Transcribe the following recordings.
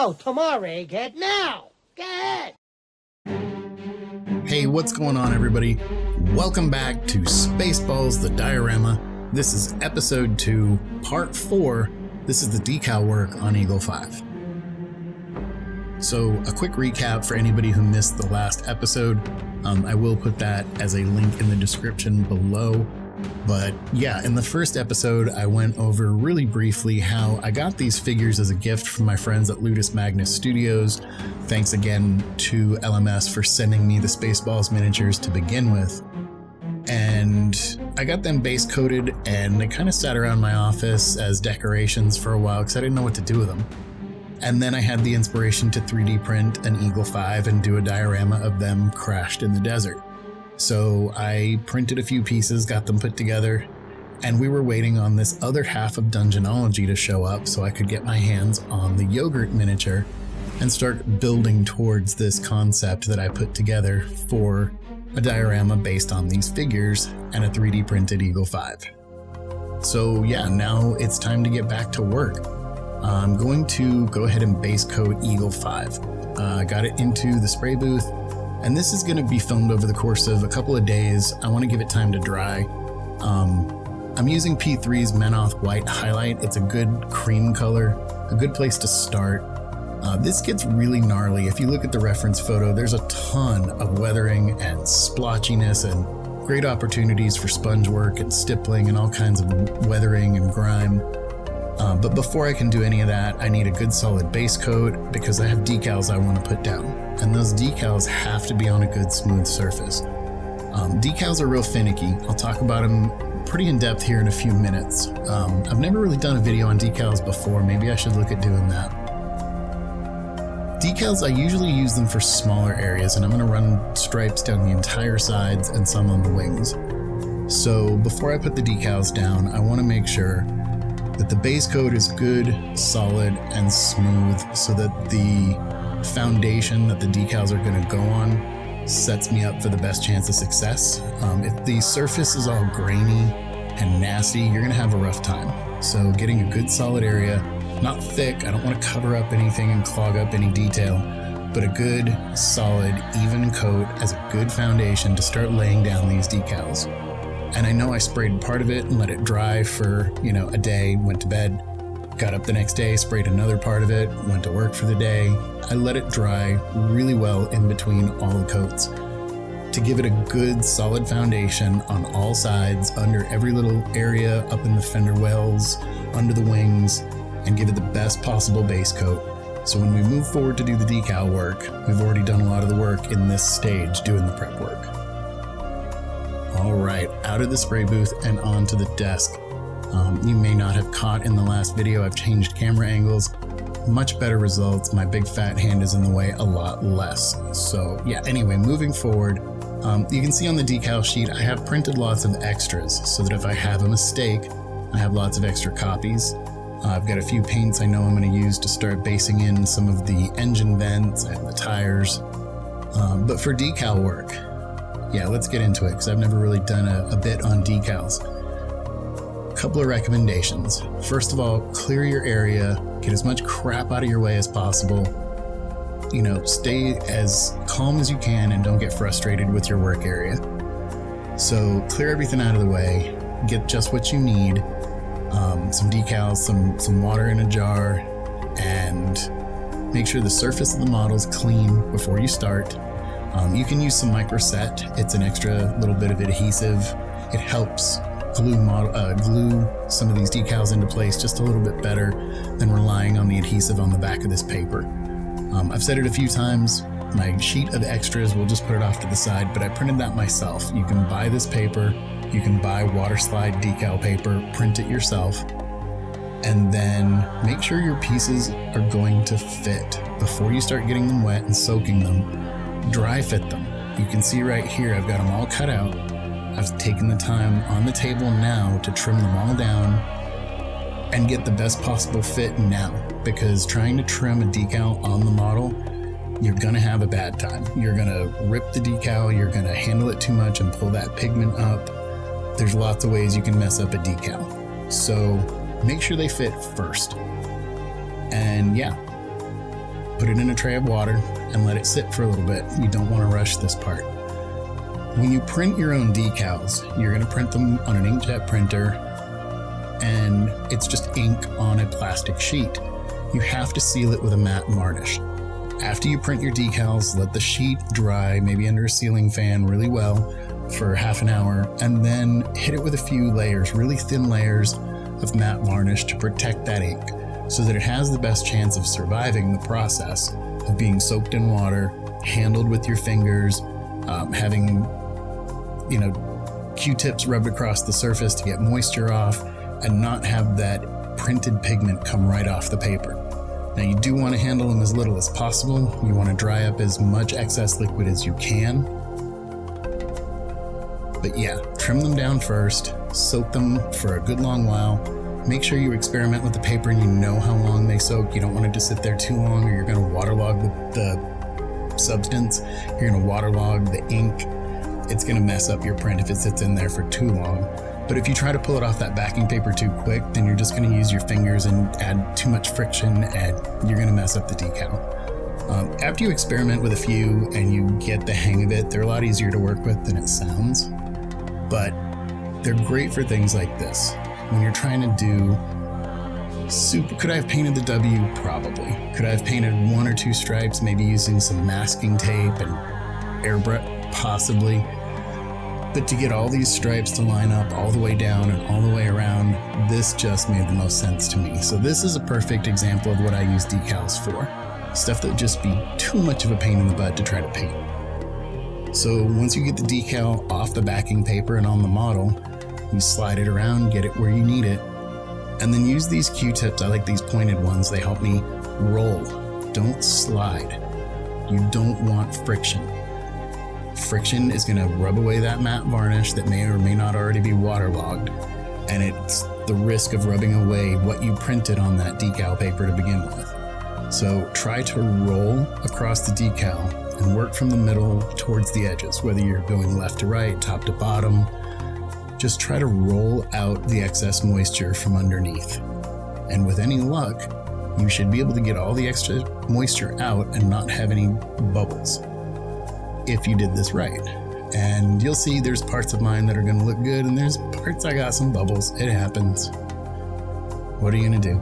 Oh, tomorrow, Egghead, now! Go ahead! Hey, what's going on, everybody? Welcome back to Spaceballs the Diorama. This is episode 2, part 4. This is the decal work on Eagle 5. So, a quick recap for anybody who missed the last episode. I will put that as a link in the description below. But yeah, in the first episode, I went over really briefly how I got these figures as a gift from my friends at Ludus Magnus Studios. Thanks again to LMS for sending me the Spaceballs miniatures to begin with. And I got them base coated and they kind of sat around my office as decorations for a while because I didn't know what to do with them. And then I had the inspiration to 3D print an Eagle 5 and do a diorama of them crashed in the desert. So I printed a few pieces, got them put together, and we were waiting on this other half of Dungeonology to show up so I could get my hands on the yogurt miniature and start building towards this concept that I put together for a diorama based on these figures and a 3D printed Eagle 5. So yeah, now it's time to get back to work. I'm going to go ahead and base coat Eagle 5. Got it into the spray booth. And this is going to be filmed over the course of a couple of days. I want to give it time to dry. I'm using P3's Menoth White Highlight. It's a good cream color, a good place to start. This gets really gnarly. If you look at the reference photo, there's a ton of weathering and splotchiness and great opportunities for sponge work and stippling and all kinds of weathering and grime. But before I can do any of that, I need a good solid base coat because I have decals I want to put down. And those decals have to be on a good smooth surface. Decals are real finicky. I'll talk about them pretty in depth here in a few minutes. I've never really done a video on decals before. Maybe I should look at doing that. Decals, I usually use them for smaller areas, and I'm going to run stripes down the entire sides and some on the wings. So before I put the decals down, I want to make sure that the base coat is good, solid, and smooth so that the foundation that the decals are going to go on sets me up for the best chance of success. If the surface is all grainy and nasty, you're going to have a rough time. So getting a good solid area, not thick, I don't want to cover up anything and clog up any detail, but a good, solid, even coat as a good foundation to start laying down these decals. And I know I sprayed part of it and let it dry for, a day, went to bed, got up the next day, sprayed another part of it, went to work for the day. I let it dry really well in between all the coats to give it a good solid foundation on all sides, under every little area, up in the fender wells, under the wings, and give it the best possible base coat. So when we move forward to do the decal work, we've already done a lot of the work in this stage doing the prep work. All right, out of the spray booth and onto the desk. You may not have caught in the last video, I've changed camera angles, much better results. My big fat hand is in the way a lot less. So yeah, anyway, moving forward, you can see on the decal sheet, I have printed lots of extras so that if I have a mistake, I have lots of extra copies. I've got a few paints I know I'm going to use to start basing in some of the engine vents and the tires. But for decal work, yeah, let's get into it because I've never really done a bit on decals. Couple of recommendations. First of all, clear your area, get as much crap out of your way as possible. Stay as calm as you can and don't get frustrated with your work area. So clear everything out of the way, get just what you need, some decals, some water in a jar, and make sure the surface of the model is clean before you start. You can use some microset. It's an extra little bit of adhesive. It helps glue some of these decals into place just a little bit better than relying on the adhesive on the back of this paper. I've said it a few times, my sheet of extras, we'll just put it off to the side, but I printed that myself. You can buy this paper, you can buy water slide decal paper, print it yourself, and then make sure your pieces are going to fit. Before you start getting them wet and soaking them, dry fit them. You can see right here, I've got them all cut out. I've taken the time on the table now to trim them all down and get the best possible fit now, because trying to trim a decal on the model, you're gonna have a bad time. You're gonna rip the decal, you're gonna handle it too much and pull that pigment up. There's lots of ways you can mess up a decal. So make sure they fit first. And yeah, put it in a tray of water, and let it sit for a little bit. You don't want to rush this part. When you print your own decals, you're going to print them on an inkjet printer, and it's just ink on a plastic sheet. You have to seal it with a matte varnish. After you print your decals, let the sheet dry, maybe under a ceiling fan really well for half an hour, and then hit it with a few layers, really thin layers of matte varnish to protect that ink so that it has the best chance of surviving the process of being soaked in water, handled with your fingers, having, Q-tips rubbed across the surface to get moisture off, and not have that printed pigment come right off the paper. Now, you do want to handle them as little as possible. You want to dry up as much excess liquid as you can. But yeah, trim them down first, soak them for a good long while. Make sure you experiment with the paper and you know how long they soak. You don't want it to sit there too long or you're going to waterlog the substance. You're going to waterlog the ink. It's going to mess up your print if it sits in there for too long. But if you try to pull it off that backing paper too quick, then you're just going to use your fingers and add too much friction and you're going to mess up the decal. After you experiment with a few and you get the hang of it, they're a lot easier to work with than it sounds. But they're great for things like this. When you're trying to do could I have painted the W? Probably. Could I have painted one or two stripes, maybe using some masking tape and airbrush? Possibly. But to get all these stripes to line up all the way down and all the way around, this just made the most sense to me. So this is a perfect example of what I use decals for. Stuff that would just be too much of a pain in the butt to try to paint. So once you get the decal off the backing paper and on the model, you slide it around, get it where you need it, and then use these Q-tips. I like these pointed ones. They help me roll. Don't slide. You don't want friction. Friction is going to rub away that matte varnish that may or may not already be waterlogged, and it's the risk of rubbing away what you printed on that decal paper to begin with. So try to roll across the decal and work from the middle towards the edges, whether you're going left to right, top to bottom. Just try to roll out the excess moisture from underneath. And with any luck, you should be able to get all the extra moisture out and not have any bubbles, if you did this right. And you'll see there's parts of mine that are going to look good, and there's parts I got some bubbles. It happens. What are you going to do?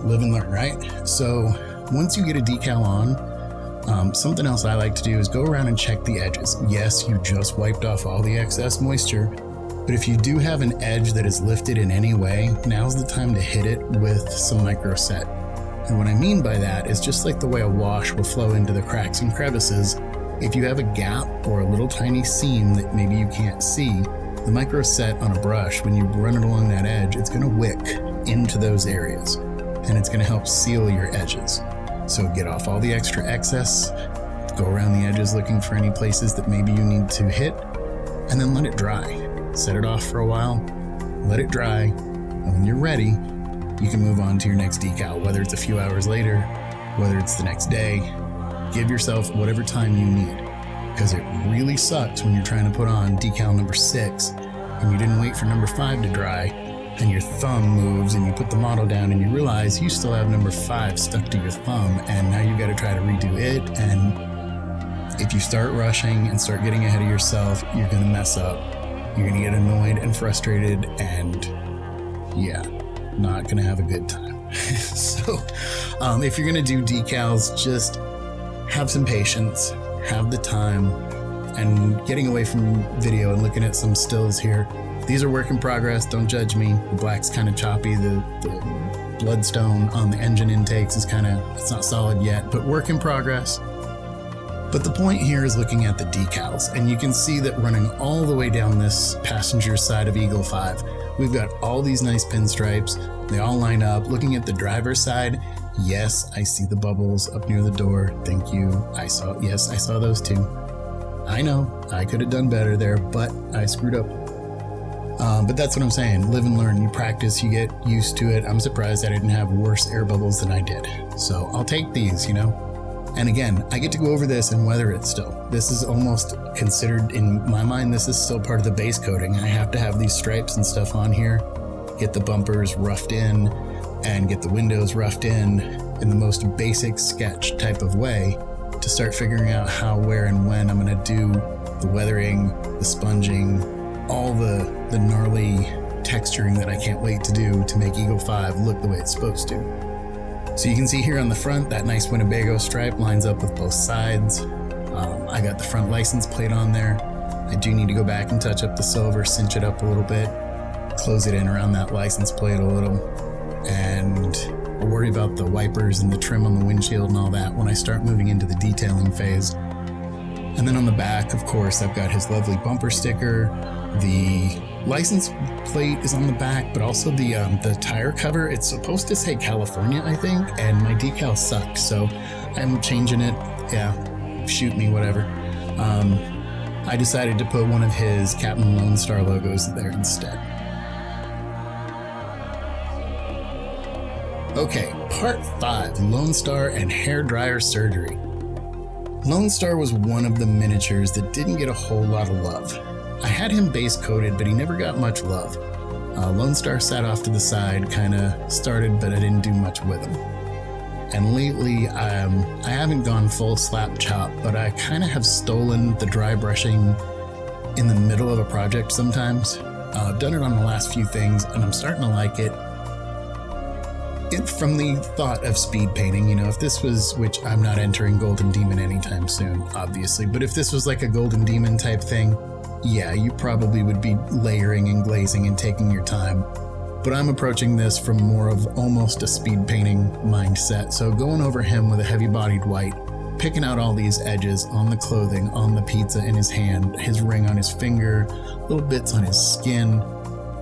Live and learn, right? So once you get a decal on, something else I like to do is go around and check the edges. Yes, you just wiped off all the excess moisture, but if you do have an edge that is lifted in any way, now's the time to hit it with some micro set. And what I mean by that is just like the way a wash will flow into the cracks and crevices, if you have a gap or a little tiny seam that maybe you can't see, the micro set on a brush, when you run it along that edge, it's going to wick into those areas and it's going to help seal your edges. So get off all the extra excess, go around the edges looking for any places that maybe you need to hit, and then let it dry. Set it off for a while, let it dry, and when you're ready, you can move on to your next decal, whether it's a few hours later, whether it's the next day. Give yourself whatever time you need, because it really sucks when you're trying to put on decal number 6 and you didn't wait for number 5 to dry, and your thumb moves and you put the model down and you realize you still have number 5 stuck to your thumb, and now you got to try to redo it. And if you start rushing and start getting ahead of yourself, you're going to mess up. You're going to get annoyed and frustrated, and yeah, not going to have a good time. So if you're going to do decals, just have some patience, have the time, and getting away from video and looking at some stills here. These are work in progress, don't judge me. The black's kind of choppy, the bloodstone on the engine intakes is it's not solid yet, but work in progress. But the point here is looking at the decals, and you can see that running all the way down this passenger side of Eagle 5, we've got all these nice pinstripes. They all line up. Looking at the driver's side, yes, I see the bubbles up near the door. Thank you. I saw those too. I know, I could have done better there, but I screwed up. But that's what I'm saying. Live and learn. You practice, you get used to it. I'm surprised I didn't have worse air bubbles than I did. So I'll take these, And again, I get to go over this and weather it still. This is almost considered, in my mind, this is still part of the base coating. I have to have these stripes and stuff on here, get the bumpers roughed in, and get the windows roughed in, in the most basic sketch type of way to start figuring out how, where, and when I'm going to do the weathering, the sponging, all the gnarly texturing that I can't wait to do to make Eagle 5 look the way it's supposed to. So you can see here on the front, that nice Winnebago stripe lines up with both sides. I got the front license plate on there. I do need to go back and touch up the silver, cinch it up a little bit, close it in around that license plate a little, and I'll worry about the wipers and the trim on the windshield and all that when I start moving into the detailing phase. And then on the back, of course, I've got his lovely bumper sticker. The license plate is on the back, but also the tire cover. It's supposed to say California, I think, and my decal sucks, so I'm changing it. Yeah, shoot me, whatever. I decided to put one of his Captain Lone Star logos there instead. Okay, part 5, Lone Star and hairdryer surgery. Lone Star was one of the miniatures that didn't get a whole lot of love. I had him base coated, but he never got much love. Lone Star sat off to the side, kinda started, but I didn't do much with him. And lately, I haven't gone full slap chop, but I kinda have stolen the dry brushing in the middle of a project sometimes. I've done it on the last few things, and I'm starting to like it. From the thought of speed painting, you know, if this was, which I'm not entering Golden Demon anytime soon, obviously, but if this was like a Golden Demon type thing, yeah, you probably would be layering and glazing and taking your time. But I'm approaching this from more of almost a speed painting mindset. So going over him with a heavy bodied white, picking out all these edges on the clothing, on the pizza in his hand, his ring on his finger, little bits on his skin.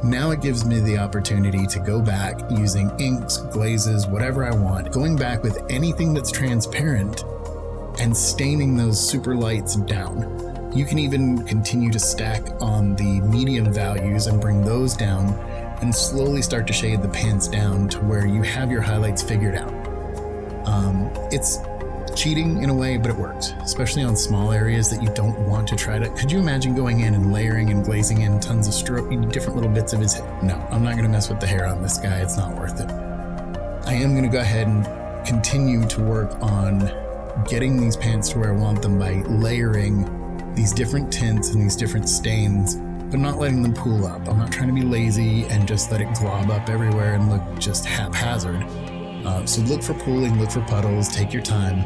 Now it gives me the opportunity to go back using inks, glazes, whatever I want, going back with anything that's transparent and staining those super lights down. You can even continue to stack on the medium values and bring those down and slowly start to shade the pants down to where you have your highlights figured out. It's cheating in a way, but it works, especially on small areas that you don't want to try to. Could you imagine going in and layering and glazing in tons of different little bits of his head? No, I'm not going to mess with the hair on this guy. It's not worth it. I am going to go ahead and continue to work on getting these pants to where I want them by layering these different tints and these different stains, but not letting them pool up. I'm not trying to be lazy and just let it glob up everywhere and look just haphazard. So look for pooling, look for puddles, take your time.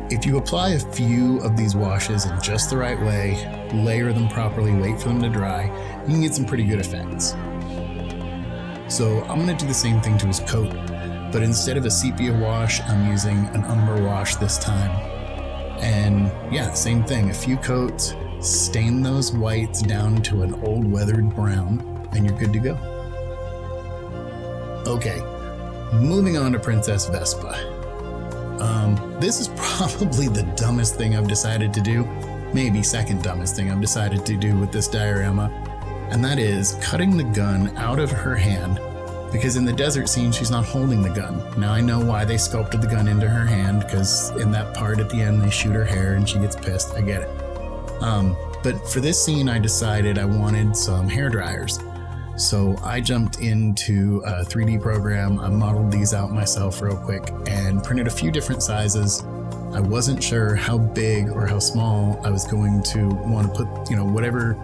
If you apply a few of these washes in just the right way, layer them properly, wait for them to dry, you can get some pretty good effects. So I'm going to do the same thing to his coat, but instead of a sepia wash, I'm using an umber wash this time. And yeah, same thing, a few coats, stain those whites down to an old weathered brown, and you're good to go. Okay, moving on to Princess Vespa. This is probably the dumbest thing I've decided to do, maybe second dumbest thing I've decided to do with this diorama, and that is cutting the gun out of her hand, because in the desert scene she's not holding the gun. Now I know why they sculpted the gun into her hand, because in that part at the end they shoot her hair and she gets pissed, I get it. But for this scene I decided I wanted some hair dryers. So I jumped into a 3D program, I modeled these out myself real quick and printed a few different sizes. I wasn't sure how big or how small I was going to want to put, whatever.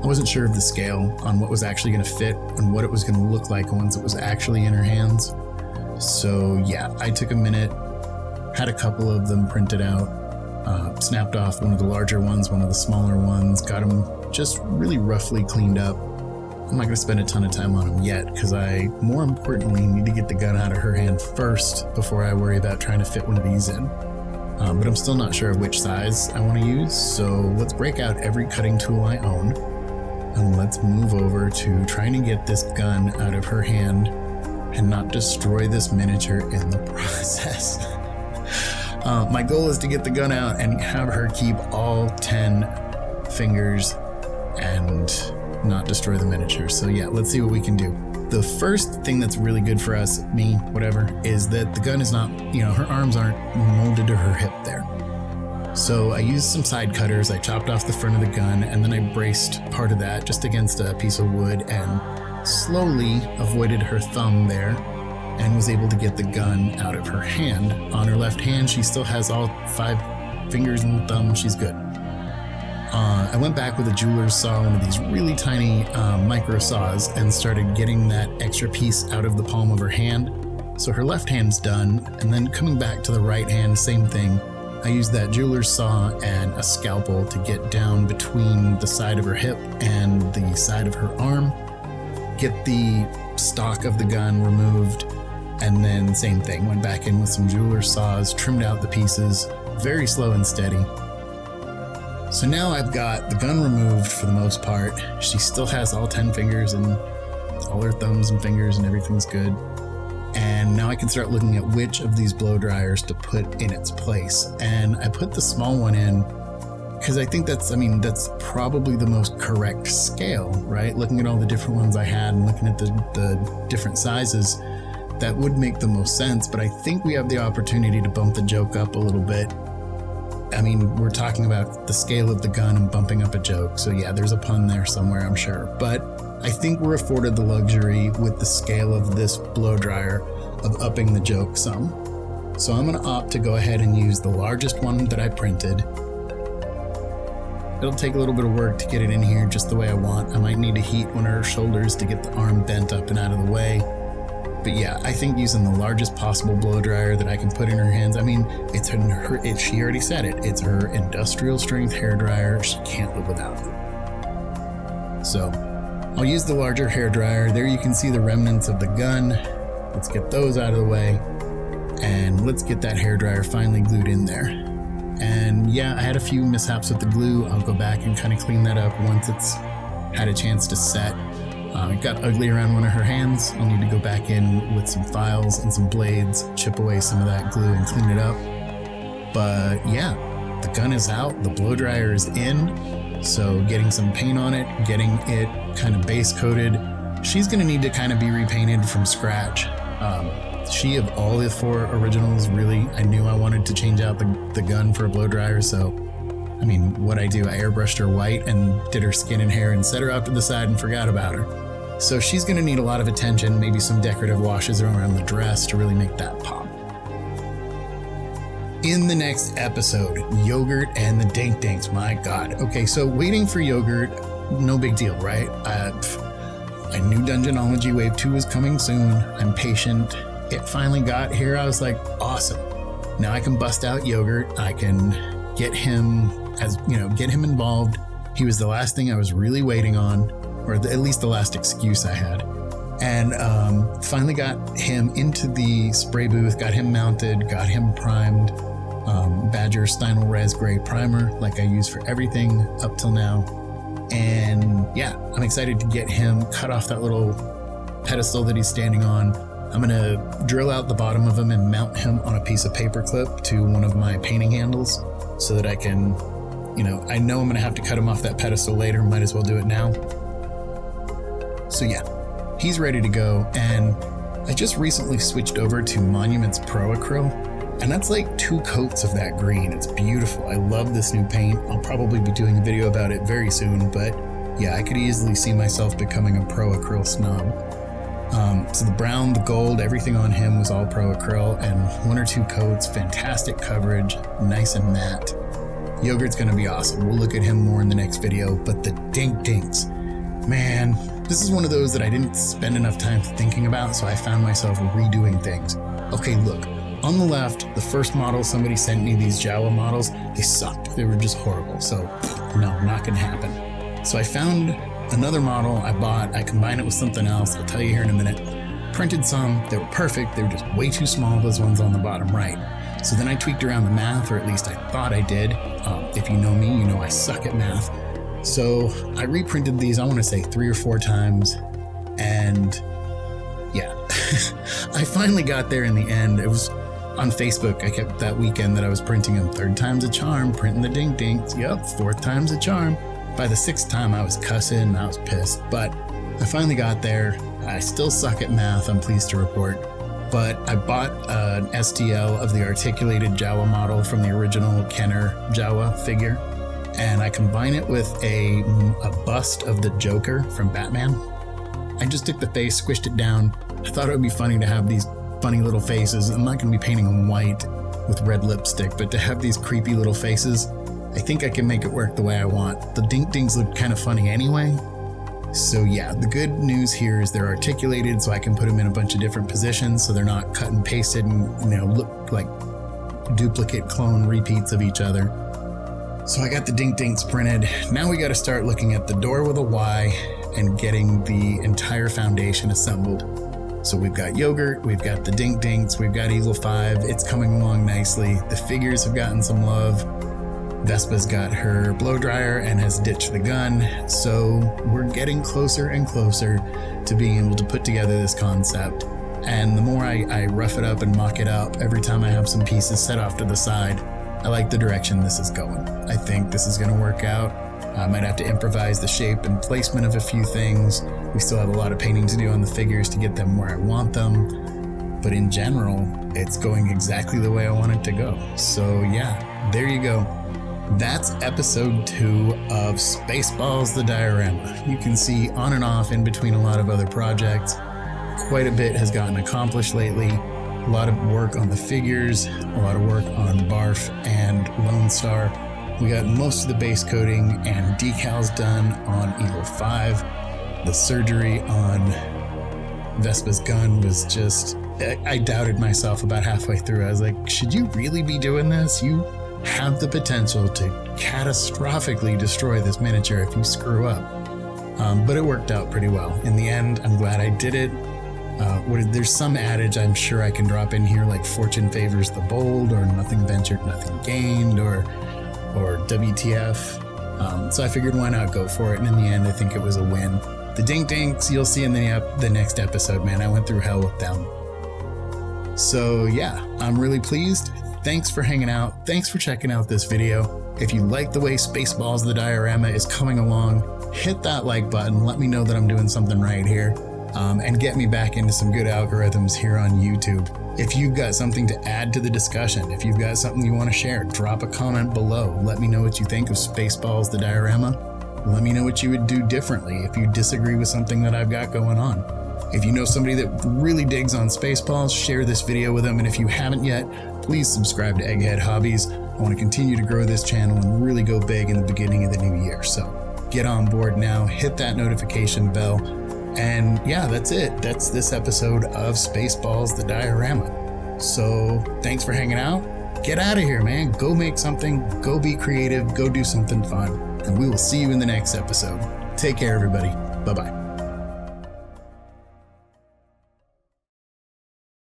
I wasn't sure of the scale on what was actually going to fit and what it was going to look like once it was actually in her hands. So yeah, I took a minute, had a couple of them printed out, snapped off one of the larger ones, one of the smaller ones, got them just really roughly cleaned up. I'm not going to spend a ton of time on them yet because I, more importantly, need to get the gun out of her hand first before I worry about trying to fit one of these in. But I'm still not sure of which size I want to use, so let's break out every cutting tool I own and let's move over to trying to get this gun out of her hand and not destroy this miniature in the process. My goal is to get the gun out and have her keep all 10 fingers and not destroy the miniature. So yeah, let's see what we can do. The first thing that's really good for us, me, whatever, is that the gun is not, her arms aren't molded to her hip there. So I used some side cutters, I chopped off the front of the gun, and then I braced part of that just against a piece of wood and slowly avoided her thumb there and was able to get the gun out of her hand. On her left hand, she still has all 5 fingers and thumb. She's good. I went back with a jeweler's saw, one of these really tiny micro saws, and started getting that extra piece out of the palm of her hand. So her left hand's done, and then coming back to the right hand, same thing. I used that jeweler's saw and a scalpel to get down between the side of her hip and the side of her arm, get the stock of the gun removed, and then same thing, went back in with some jeweler's saws, trimmed out the pieces, very slow and steady. So now I've got the gun removed for the most part. She still has all 10 fingers and all her thumbs and fingers and everything's good. And now I can start looking at which of these blow dryers to put in its place. And I put the small one in because I think that's probably the most correct scale, right? Looking at all the different ones I had and looking at the different sizes, that would make the most sense. But I think we have the opportunity to bump the joke up a little bit. I mean, we're talking about the scale of the gun and bumping up a joke. So yeah, there's a pun there somewhere, I'm sure. But I think we're afforded the luxury with the scale of this blow dryer of upping the joke some. So I'm going to opt to go ahead and use the largest one that I printed. It'll take a little bit of work to get it in here just the way I want. I might need to heat one of her shoulders to get the arm bent up and out of the way. But yeah, I think using the largest possible blow dryer that I can put in her hands. I mean, she already said it. It's her industrial strength hair dryer. She can't live without it. So I'll use the larger hair dryer. There you can see the remnants of the gun. Let's get those out of the way. And let's get that hair dryer finally glued in there. And yeah, I had a few mishaps with the glue. I'll go back and kind of clean that up once it's had a chance to set. It got ugly around one of her hands. I'll need to go back in with some files and some blades, chip away some of that glue and clean it up. But yeah, the gun is out, the blow dryer is in. So getting some paint on it, getting it kind of base coated. She's gonna need to kind of be repainted from scratch. She, of all the 4 originals, really, I knew I wanted to change out the gun for a blow dryer. So, I mean, what I do, I airbrushed her white and did her skin and hair and set her out to the side and forgot about her. So she's gonna need a lot of attention, maybe some decorative washes around the dress to really make that pop. In the next episode, Yogurt and the Dink Dinks, my God. Okay, so waiting for Yogurt, no big deal, right? I knew Dungeonology Wave 2 was coming soon. I'm patient. It finally got here. I was like, awesome. Now I can bust out Yogurt. I can get him get him involved. He was the last thing I was really waiting on, or at least the last excuse I had. And finally got him into the spray booth, got him mounted, got him primed. Badger Steinel Res Gray Primer, like I use for everything up till now. And yeah, I'm excited to get him, cut off that little pedestal that he's standing on. I'm gonna drill out the bottom of him and mount him on a piece of paper clip to one of my painting handles so that I can, I know I'm gonna have to cut him off that pedestal later, might as well do it now. So yeah, he's ready to go. And I just recently switched over to Monuments Pro Acryl, and that's like 2 coats of that green. It's beautiful. I love this new paint. I'll probably be doing a video about it very soon, but yeah, I could easily see myself becoming a Pro Acryl snob. So the brown, the gold, everything on him was all Pro Acryl, and 1 or 2 coats, fantastic coverage, nice and matte. Yogurt's gonna be awesome. We'll look at him more in the next video, but the Dink Dinks, man, this is one of those that I didn't spend enough time thinking about, so I found myself redoing things. Okay, look. On the left, the first model, somebody sent me these Jawa models. They sucked. They were just horrible. So no, not gonna happen. So I found another model I bought. I combined it with something else. I'll tell you here in a minute. Printed some. They were perfect. They were just way too small, those ones on the bottom right. So then I tweaked around the math, or at least I thought I did. If you know me, you know I suck at math. So I reprinted these, I want to say 3 or 4 times. And yeah, I finally got there in the end. It was on Facebook. I kept that weekend that I was printing them. 3rd time's a charm, printing the Dink Dinks. Yep, 4th time's a charm. By the 6th time, I was cussing, I was pissed. But I finally got there. I still suck at math, I'm pleased to report. But I bought an STL of the articulated Jawa model from the original Kenner Jawa figure. And I combine it with a bust of the Joker from Batman. I just took the face, squished it down. I thought it would be funny to have these funny little faces. I'm not going to be painting them white with red lipstick, but to have these creepy little faces, I think I can make it work the way I want. The Dink Dinks look kind of funny anyway. So yeah, the good news here is they're articulated, so I can put them in a bunch of different positions so they're not cut and pasted and, look like duplicate clone repeats of each other. So I got the Dink Dinks printed. Now we got to start looking at the door with a Y and getting the entire foundation assembled. So we've got Yogurt, we've got the Dink Dinks, we've got Eagle 5. It's coming along nicely. The figures have gotten some love. Vespa's got her blow dryer and has ditched the gun. So we're getting closer and closer to being able to put together this concept. And the more I rough it up and mock it up, every time I have some pieces set off to the side, I like the direction this is going. I think this is going to work out. I might have to improvise the shape and placement of a few things. We still have a lot of painting to do on the figures to get them where I want them. But in general, it's going exactly the way I want it to go. So yeah, there you go. That's episode 2 of Spaceballs the Diorama. You can see on and off in between a lot of other projects. Quite a bit has gotten accomplished lately. A lot of work on the figures, a lot of work on Barf and Lone Star. We got most of the base coating and decals done on Eagle 5. The surgery on Vespa's gun was just, I doubted myself about halfway through. I was like, should you really be doing this? You have the potential to catastrophically destroy this miniature if you screw up. But it worked out pretty well. In the end, I'm glad I did it. There's some adage I'm sure I can drop in here, like fortune favors the bold, or nothing ventured, nothing gained, or WTF. So I figured why not go for it, and in the end I think it was a win. The Dink Dinks you'll see in the next episode, man. I went through hell with them. So yeah, I'm really pleased. Thanks for hanging out. Thanks for checking out this video. If you like the way Spaceballs the Diorama is coming along, hit that like button. Let me know that I'm doing something right here. And get me back into some good algorithms here on YouTube. If you've got something to add to the discussion, if you've got something you want to share, drop a comment below. Let me know what you think of Spaceballs the Diorama. Let me know what you would do differently if you disagree with something that I've got going on. If you know somebody that really digs on Spaceballs, share this video with them. And if you haven't yet, please subscribe to Egghead Hobbies. I want to continue to grow this channel and really go big in the beginning of the new year. So get on board now, hit that notification bell. And yeah, that's it. That's this episode of Spaceballs the Diorama. So thanks for hanging out. Get out of here, man. Go make something. Go be creative. Go do something fun. And we will see you in the next episode. Take care, everybody. Bye-bye.